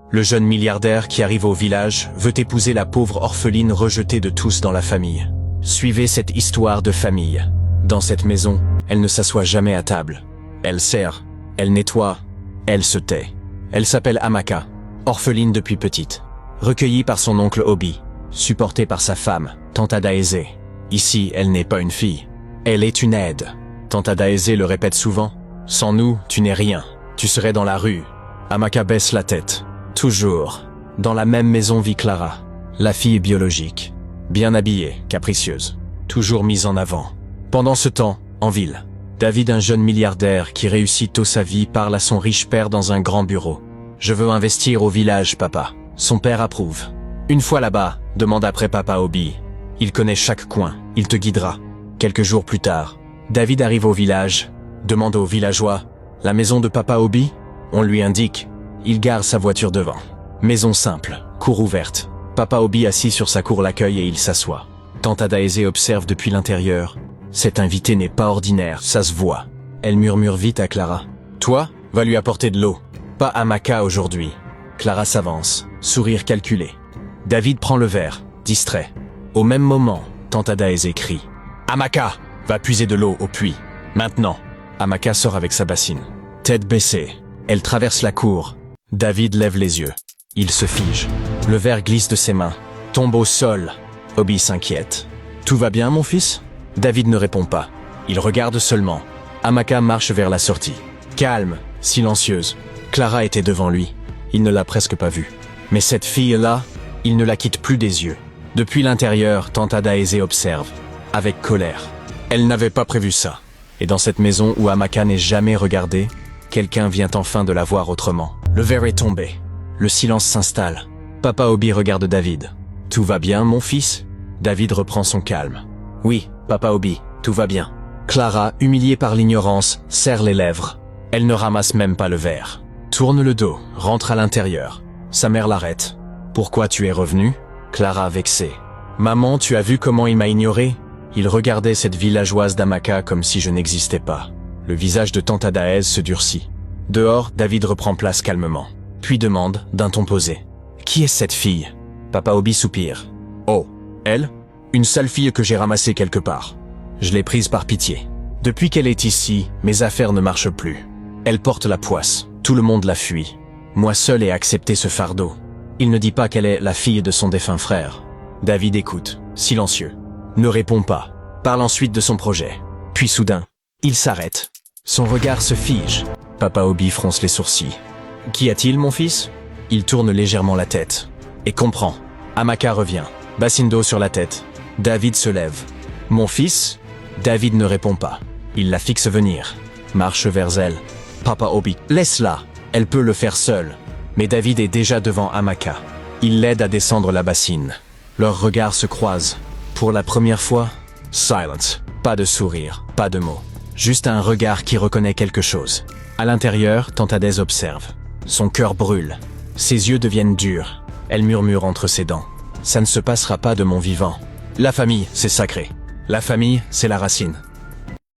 Le jeune milliardaire qui arrive au village veut épouser la pauvre orpheline rejetée de tous dans la famille. Suivez cette histoire de famille. Dans cette maison, elle ne s'assoit jamais à table. Elle sert, elle nettoie, elle se tait. Elle s'appelle Amaka, orpheline depuis petite. Recueillie par son oncle Obi, supportée par sa femme, Tante Adaeze. Ici, elle n'est pas une fille. Elle est une aide. Tante Adaeze le répète souvent. Sans nous, tu n'es rien. Tu serais dans la rue. Amaka baisse la tête. Toujours. Dans la même maison vit Clara, la fille biologique. Bien habillée, capricieuse. Toujours mise en avant. Pendant ce temps, en ville, David, un jeune milliardaire qui réussit tôt sa vie, parle à son riche père dans un grand bureau. « Je veux investir au village, papa. » Son père approuve. Une fois là-bas, demande après papa Obi. Il connaît chaque coin, il te guidera. Quelques jours plus tard, David arrive au village, demande aux villageois « La maison de papa Obi ?» On lui indique. Il gare sa voiture devant. Maison simple, cour ouverte. Papa Obi assis sur sa cour l'accueille et il s'assoit. Tante Adaeze observe depuis l'intérieur. Cet invité n'est pas ordinaire, ça se voit. Elle murmure vite à Clara. « Toi, va lui apporter de l'eau. Pas Amaka aujourd'hui. » Clara s'avance, sourire calculé. David prend le verre, distrait. Au même moment, Tante Adaeze crie. « Amaka, va puiser de l'eau au puits. Maintenant !» Amaka sort avec sa bassine. Tête baissée, elle traverse la cour. David lève les yeux. Il se fige. Le verre glisse de ses mains, tombe au sol. Obi s'inquiète. « Tout va bien, mon fils ?» David ne répond pas. Il regarde seulement. Amaka marche vers la sortie. Calme, silencieuse. Clara était devant lui. Il ne l'a presque pas vue. Mais cette fille-là, il ne la quitte plus des yeux. Depuis l'intérieur, Tante Adaeze observe, avec colère. Elle n'avait pas prévu ça. Et dans cette maison où Amaka n'est jamais regardée, quelqu'un vient enfin de la voir autrement. Le verre est tombé. Le silence s'installe. Papa Obi regarde David. « Tout va bien, mon fils ?» David reprend son calme. « Oui, Papa Obi, tout va bien. » Clara, humiliée par l'ignorance, serre les lèvres. Elle ne ramasse même pas le verre. Tourne le dos, rentre à l'intérieur. Sa mère l'arrête. « Pourquoi tu es revenu ?» Clara vexée. « Maman, tu as vu comment il m'a ignoré ?» Il regardait cette villageoise d'Amaka comme si je n'existais pas. Le visage de Tante Adaeze se durcit. Dehors, David reprend place calmement. Puis demande, d'un ton posé. « Qui est cette fille ?» Papa Obi soupire. « Oh, elle ? Une sale fille que j'ai ramassée quelque part. Je l'ai prise par pitié. Depuis qu'elle est ici, mes affaires ne marchent plus. Elle porte la poisse. Tout le monde la fuit. Moi seul ai accepté ce fardeau. Il ne dit pas qu'elle est la fille de son défunt frère. » David écoute, silencieux. Ne répond pas. Parle ensuite de son projet. Puis soudain, il s'arrête. Son regard se fige. Papa Obi fronce les sourcils. « Qu'y a-t-il, mon fils ?» Il tourne légèrement la tête. Et comprend. Amaka revient. Bassine d'eau sur la tête. David se lève. « Mon fils ?» David ne répond pas. Il la fixe venir. Marche vers elle. « Papa Obi, laisse-la. Elle peut le faire seule. » Mais David est déjà devant Amaka. Il l'aide à descendre la bassine. Leurs regards se croisent. Pour la première fois, silence. Pas de sourire, pas de mots. Juste un regard qui reconnaît quelque chose. À l'intérieur, Tante Adaeze observe. Son cœur brûle. Ses yeux deviennent durs. Elle murmure entre ses dents. « Ça ne se passera pas de mon vivant. La famille, c'est sacré. La famille, c'est la racine.